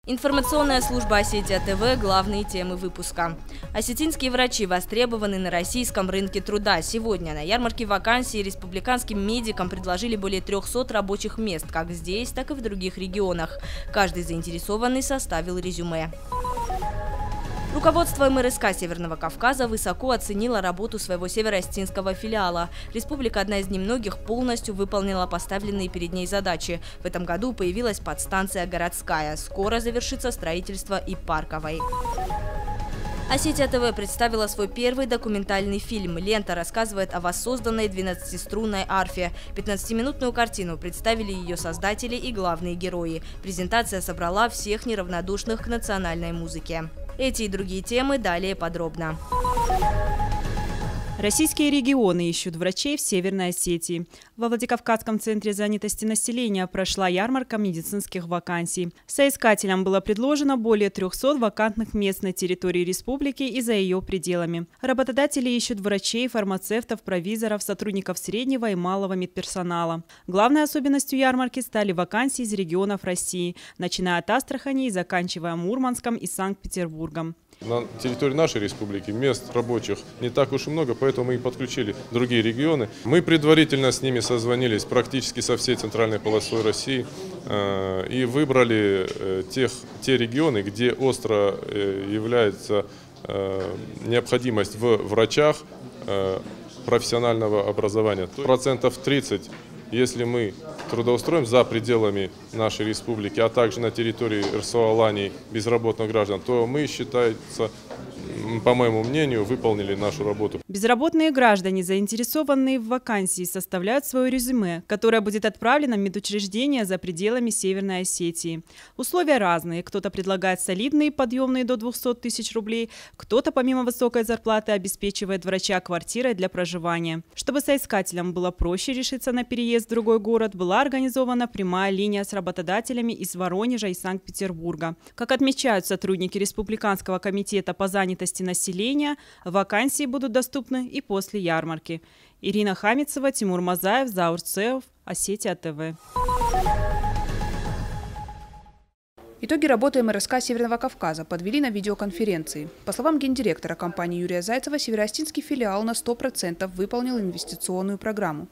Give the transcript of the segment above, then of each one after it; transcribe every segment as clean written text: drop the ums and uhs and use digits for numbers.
Информационная служба Осетия ТВ. Главные темы выпуска. Осетинские врачи востребованы на российском рынке труда. Сегодня на ярмарке вакансий республиканским медикам предложили более 300 рабочих мест, как здесь, так и в других регионах. Каждый заинтересованный составил резюме. Руководство МРСК Северного Кавказа высоко оценило работу своего северо-осетинского филиала. Республика, одна из немногих, полностью выполнила поставленные перед ней задачи. В этом году появилась подстанция «Городская». Скоро завершится строительство и парковой. Осетия ТВ представила свой первый документальный фильм. Лента рассказывает о воссозданной 12-струнной арфе. 15-минутную картину представили ее создатели и главные герои. Презентация собрала всех неравнодушных к национальной музыке. Эти и другие темы далее подробно. Российские регионы ищут врачей в Северной Осетии. Во Владикавказском центре занятости населения прошла ярмарка медицинских вакансий. Соискателям было предложено более 300 вакантных мест на территории республики и за ее пределами. Работодатели ищут врачей, фармацевтов, провизоров, сотрудников среднего и малого медперсонала. Главной особенностью ярмарки стали вакансии из регионов России, начиная от Астрахани и заканчивая Мурманском и Санкт-Петербургом. На территории нашей республики мест рабочих не так уж и много, поэтому мы и подключили другие регионы. Мы предварительно с ними созвонились практически со всей центральной полосой России и выбрали те регионы, где остро является необходимость в врачах профессионального образования. 30%, если мы трудоустроим за пределами нашей республики, а также на территории РСО Алании безработных граждан, то мы, считается, по моему мнению, выполнили нашу работу. Безработные граждане, заинтересованные в вакансии, составляют свое резюме, которое будет отправлено в медучреждения за пределами Северной Осетии. Условия разные. Кто-то предлагает солидные, подъемные до 200 тысяч рублей, кто-то помимо высокой зарплаты обеспечивает врача квартирой для проживания. Чтобы соискателям было проще решиться на переезд в другой город, была организована прямая линия с работодателями из Воронежа и Санкт-Петербурга. Как отмечают сотрудники Республиканского комитета по занятости населения, вакансии будут доступны и после ярмарки. Ирина Хамицева, Тимур Мазаев, Заур Цеов, Осетия ТВ. Итоги работы МРСК Северного Кавказа подвели на видеоконференции. По словам гендиректора компании Юрия Зайцева, североостинский филиал на 100% выполнил инвестиционную программу.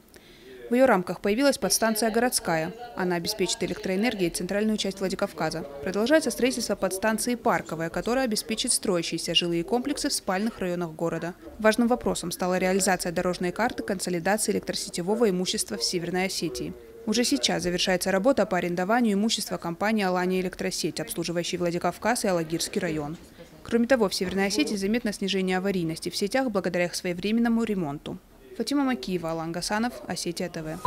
В ее рамках появилась подстанция «Городская». Она обеспечит электроэнергией центральную часть Владикавказа. Продолжается строительство подстанции «Парковая», которая обеспечит строящиеся жилые комплексы в спальных районах города. Важным вопросом стала реализация дорожной карты консолидации электросетевого имущества в Северной Осетии. Уже сейчас завершается работа по арендованию имущества компании «Алания Электросеть», обслуживающей Владикавказ и Алагирский район. Кроме того, в Северной Осетии заметно снижение аварийности в сетях благодаря их своевременному ремонту. Фатима Макиева, Алан Гасанов, Осетия ТВ.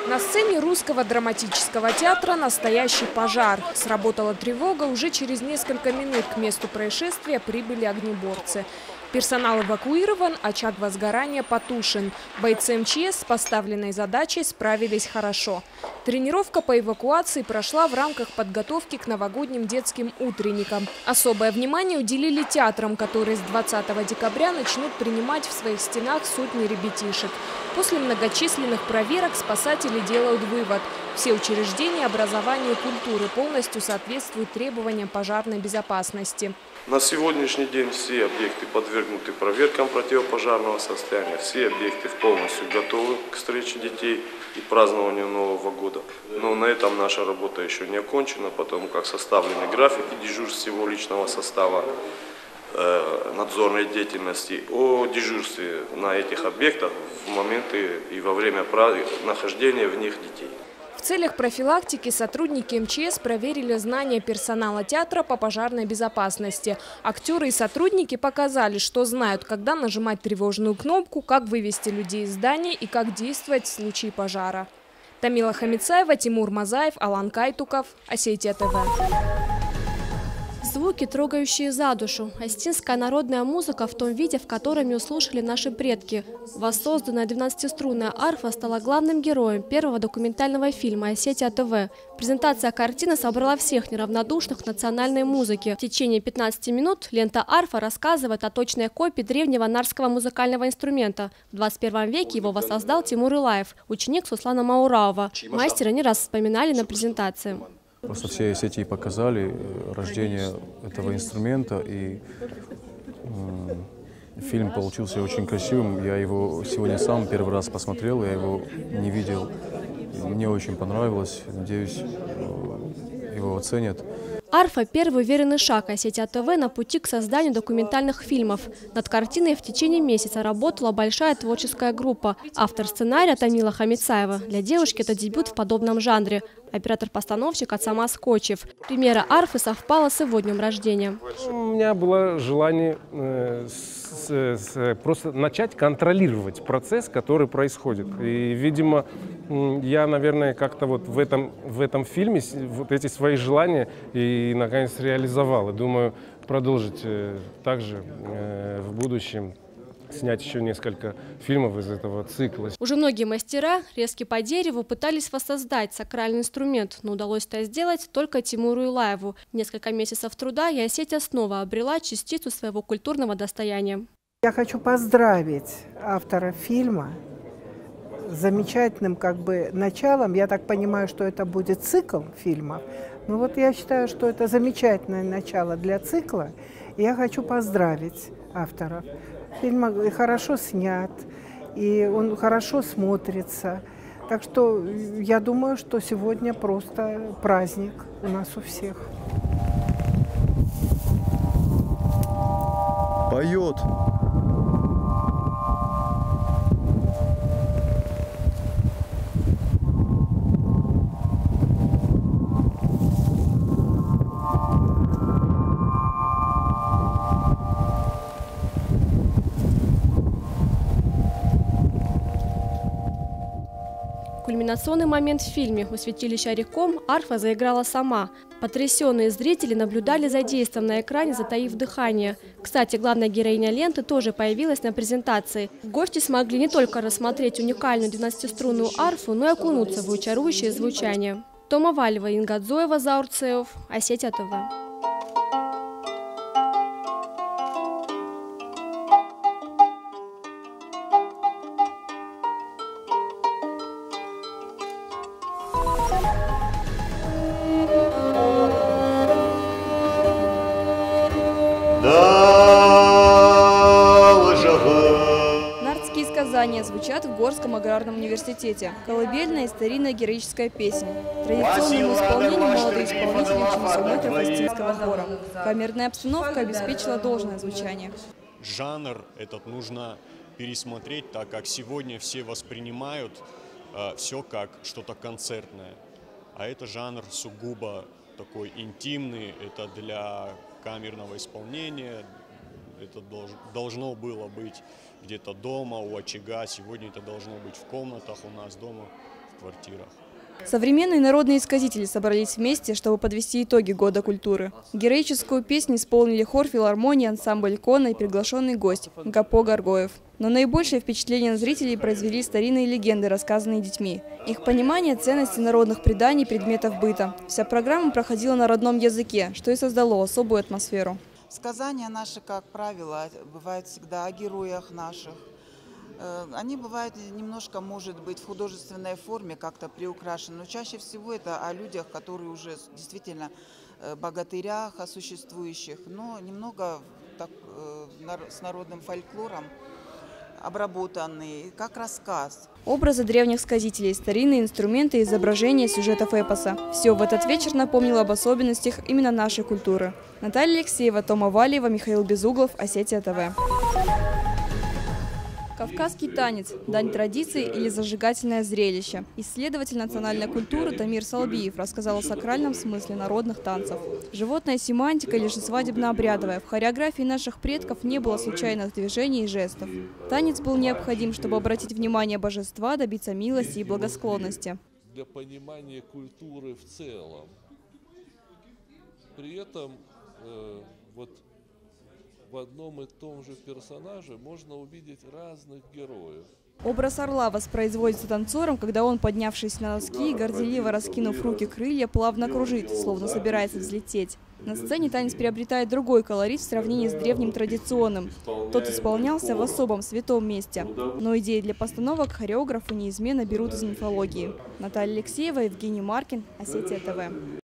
На сцене Русского драматического театра настоящий пожар. Сработала тревога, уже через несколько минут к месту происшествия прибыли огнеборцы. Персонал эвакуирован, очаг возгорания потушен. Бойцы МЧС с поставленной задачей справились хорошо. Тренировка по эвакуации прошла в рамках подготовки к новогодним детским утренникам. Особое внимание уделили театрам, которые с 20 декабря начнут принимать в своих стенах сотни ребятишек. После многочисленных проверок спасатели делают вывод: все учреждения образования и культуры полностью соответствуют требованиям пожарной безопасности. На сегодняшний день все объекты подвергнуты проверкам противопожарного состояния, все объекты полностью готовы к встрече детей и празднованию Нового года. Но на этом наша работа еще не окончена, потому как составлены графики дежурств всего личного состава надзорной деятельности о дежурстве на этих объектах в моменты и во время нахождения в них детей. В целях профилактики сотрудники МЧС проверили знания персонала театра по пожарной безопасности. Актеры и сотрудники показали, что знают, когда нажимать тревожную кнопку, как вывести людей из здания и как действовать в случае пожара. Тамила Хамицаева, Тимур Мазаев, Алан Кайтуков, Осетия ТВ. Звуки, трогающие за душу. Осетинская народная музыка в том виде, в котором ее слушали наши предки. Воссозданная 12-струнная арфа стала главным героем первого документального фильма «Осетия ТВ». Презентация картины собрала всех неравнодушных к национальной музыке. В течение 15 минут лента арфа рассказывает о точной копии древнего нарского музыкального инструмента. В 21 веке его воссоздал Тимур Илаев, ученик Суслана Маурауова. Мастера не раз вспоминали на презентации. Просто все Осетии показали рождение этого инструмента, и фильм получился очень красивым. Я его сегодня сам первый раз посмотрел, я его не видел. Мне очень понравилось, надеюсь, его оценят. Арфа – первый уверенный шаг Осетия ТВ на пути к созданию документальных фильмов. Над картиной в течение месяца работала большая творческая группа. Автор сценария Тамила Хамицаева. Для девушки это дебют в подобном жанре. Оператор-постановщик Ацамас Кочев. Премьера арфы совпала с его днем рождения. У меня было желание просто начать контролировать процесс, который происходит. И, видимо, я, наверное, как-то вот в этом фильме вот эти свои желания и, наконец, реализовал. И думаю, продолжить также в будущем, снять еще несколько фильмов из этого цикла. Уже многие мастера, резки по дереву, пытались воссоздать сакральный инструмент, но удалось это сделать только Тимуру Илаеву. Несколько месяцев труда, и Осетия снова обрела частицу своего культурного достояния. Я хочу поздравить автора фильма с замечательным началом. Я так понимаю, что это будет цикл фильмов. Но вот я считаю, что это замечательное начало для цикла. И я хочу поздравить авторов. Фильм хорошо снят, и он хорошо смотрится. Так что я думаю, что сегодня просто праздник у нас у всех. Поет. Кульминационный момент в фильме. У святилища Реком арфа заиграла сама. Потрясенные зрители наблюдали за действием на экране, затаив дыхание. Кстати, главная героиня ленты тоже появилась на презентации. Гости смогли не только рассмотреть уникальную 12-струнную арфу, но и окунуться в чарующее звучание. Тома Валева, Инга Дзоева, Заур Цеев, Осетия ТВ. Нардские сказания звучат в Горском аграрном университете. Колыбельная и старинная героическая песня. Традиционному исполнению молодые исполнители учились у мытров Осетинского хора. Камерная обстановка обеспечила должное звучание. Жанр этот нужно пересмотреть, так как сегодня все воспринимают все как что-то концертное. А это жанр сугубо такой интимный, это для камерного исполнения, это должно было быть где-то дома, у очага, сегодня это должно быть в комнатах у нас дома, в квартирах. Современные народные сказители собрались вместе, чтобы подвести итоги Года культуры. Героическую песню исполнили хор филармонии, ансамбль Кона и приглашенный гость Гапо Горгоев. Но наибольшее впечатление на зрителей произвели старинные легенды, рассказанные детьми. Их понимание ценности народных преданий, предметов быта. Вся программа проходила на родном языке, что и создало особую атмосферу. Сказания наши, как правило, бывают всегда о героях наших. Они бывают немножко, может быть, в художественной форме как-то приукрашены, но чаще всего это о людях, которые уже действительно богатырях, о существующих, но немного так, с народным фольклором обработанные, как рассказ. Образы древних сказителей, старинные инструменты, изображения сюжетов эпоса. Все в этот вечер напомнило об особенностях именно нашей культуры. Наталья Алексеева, Тома Валеева, Михаил Безуглов, Осетия ТВ. Кавказский танец – дань традиции или зажигательное зрелище. Исследователь национальной культуры Тамир Салбиев рассказал о сакральном смысле народных танцев. Животная семантика лишь свадебно-обрядовая. В хореографии наших предков не было случайных движений и жестов. Танец был необходим, чтобы обратить внимание божества, добиться милости и благосклонности. Для понимания культуры в целом. При этом вот в одном и том же персонаже можно увидеть разных героев. Образ орла воспроизводится танцором, когда он, поднявшись на носки и горделиво раскинув руки крылья, плавно кружит, словно собирается взлететь. На сцене танец приобретает другой колорит в сравнении с древним традиционным. Тот исполнялся в особом святом месте. Но идеи для постановок хореографы неизменно берут из мифологии. Наталья Алексеева, Евгений Маркин, Осетия ТВ.